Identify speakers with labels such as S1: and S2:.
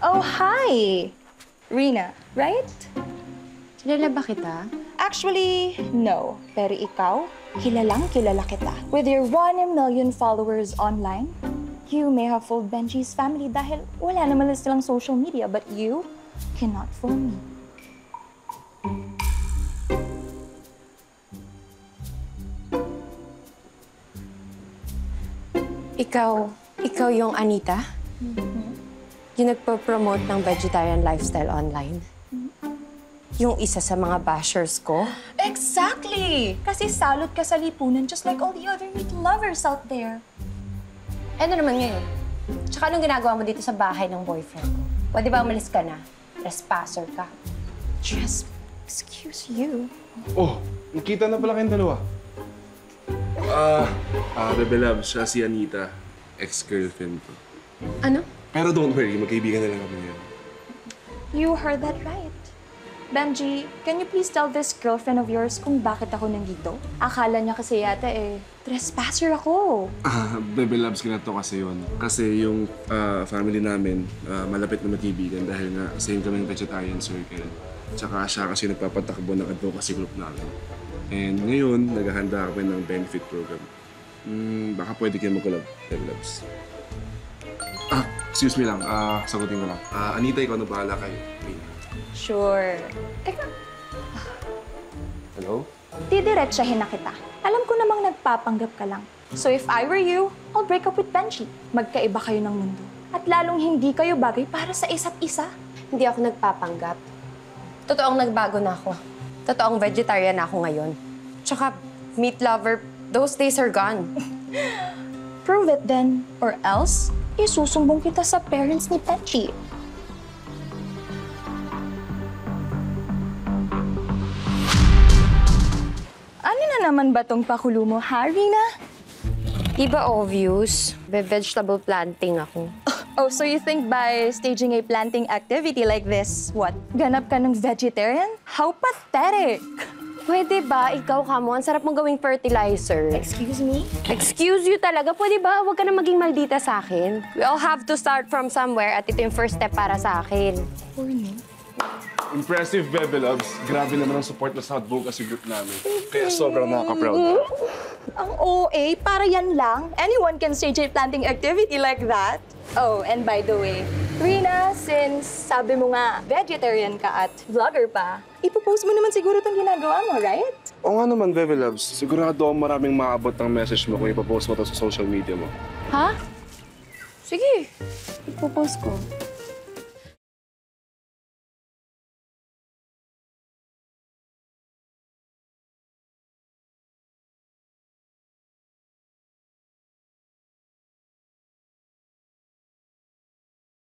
S1: Oh, hi! Rina, right?
S2: Kilala ba kita?
S1: Actually, no. Pero ikaw, kilalang kilala kita. With your 1 million followers online, you may have fooled Benji's family dahil wala naman silang social media, but you cannot fool me.
S2: Ikaw yung Anita? Yung nagpo-promote ng vegetarian lifestyle online? Yung isa sa mga bashers ko?
S1: Exactly! Kasi salot ka sa lipunan just like all the other meat lovers out there.
S2: Ano naman ngayon? Tsaka anong ginagawa mo dito sa bahay ng boyfriend ko? Pwede ba umalis ka na? Trespasser ka.
S1: Excuse you.
S3: Oh, nakita na pala kayong dalawa. Bebe Love, siya si Anita, ex-girlfriend ko.
S2: Ano?
S3: Pero don't worry, magkaibigan na lang kami ngayon.
S1: You heard that right. Benji, can you please tell this girlfriend of yours kung bakit ako nandito? Akala niya kasi yata trespasser ako.
S3: Bebe Loves, ganito kasi yun. Kasi yung family namin, malapit na magkaibigan dahil nga same kami ng vegetarian circle. Tsaka siya kasi nagpapatakbo ng advocacy group namin. And ngayon, naghahanda kami ng benefit program. Baka pwede kayo mag-collab, Bebe Loves. Excuse me lang, sagutin ko lang. Anita, ikaw na bahala kay Rina.
S1: Sure. Teka,
S3: Hello?
S1: didiretsahin na kita. Alam ko namang nagpapanggap ka lang. So if I were you, I'll break up with Benji. Magkaiba kayo ng mundo. At lalong hindi kayo bagay para sa isa't isa.
S2: Hindi ako nagpapanggap. Totoong nagbago na ako. Totoong vegetarian na ako ngayon. Tsaka, meat lover, those days are gone.
S1: Prove it then, or else, isusumbong kita sa parents ni Benji. Ano na naman ba tong pakulo mo, ha, Rina?
S2: Di ba obvious? Vegetable planting ako.
S1: Oh, so you think by staging a planting activity like this, what, ganap ka ng vegetarian? How pathetic!
S2: Pwede ba? Ikaw ka mo. Ang sarap mong gawing fertilizer.
S1: Excuse me?
S2: Excuse you talaga. Pwede ba? Huwag ka na maging maldita sa akin. We all have to start from somewhere at ito yung first step para sa akin.
S1: Corny.
S3: Impressive, Bebe Loves. Grabe naman ang support na sa advocacy group namin. Kaya sobrang nakaka-proud.
S1: Ang OA, para yan lang. Anyone can stage a planting activity like that. Oh, and by the way, Rina, since sabi mo nga vegetarian ka at vlogger pa, ipopost mo naman siguro itong ginagawa mo, right?
S3: Oo nga naman, Bebe Loves. Sigurado ako maraming maabot ng message mo kung ipapost mo to sa social media mo.
S2: Ha? Sige.
S1: Ipopost ko.